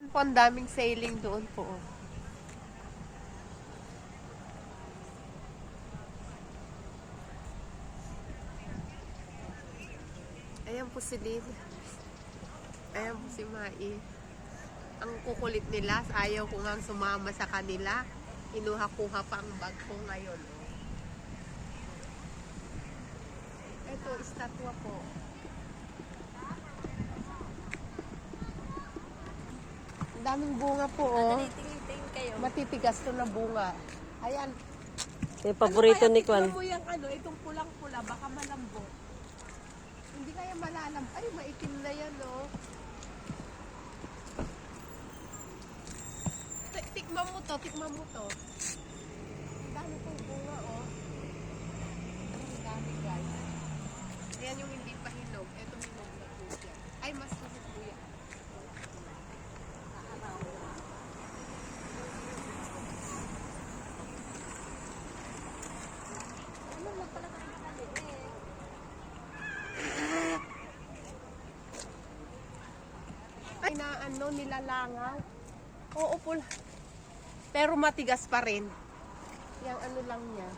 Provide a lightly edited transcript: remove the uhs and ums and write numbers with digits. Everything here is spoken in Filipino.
Po, ang daming sailing doon po. Ayan po si Lynn. Ayan po si Mai. Ang kukulit nila, ayaw ko nga sumama sa kanila. Inuha-kuha pa ang bag ko ngayon. Ito, estatwa po. Ang daming bunga po, oh. Matitigas to na bunga. Ayan. Yung paborito ni Kwan. Ano mo yung itong pulang-pula, baka malambot. Hindi kaya malalam. Ay, maitim na yan, oh. Tikman mo to, tikman mo to. Ang dami pong bunga, oh. Ang dami, guys. Ayan yung hindi pa hinog. Ito hinog na po siya. Ay, mas hinog po yan. Ay, na nilalangaw. Oo, pula. Pero matigas pa rin. Yang ano lang niya.